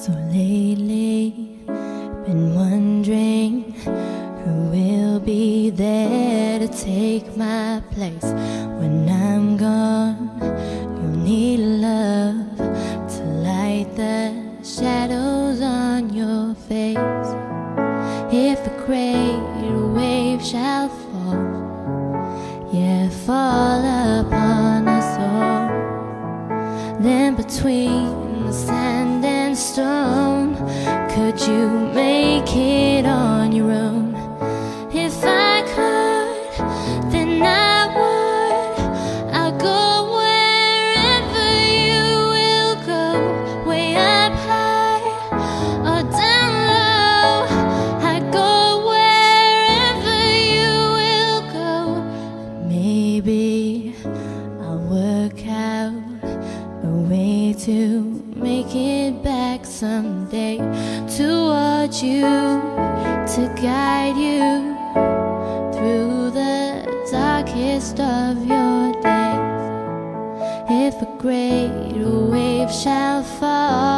So lately, been wondering who will be there to take my place when I'm gone. You'll need love to light the shadows on your face. If a great wave shall fall, yeah, fall upon us all, then between the sand and stone, could you make it on your own? If I could, then I would. I'll go wherever you will go, way up high or down low. I'd go wherever you will go. Maybe I'll work out a way to make it back someday, towards you, to guide you through the darkest of your days. If a great wave shall fall,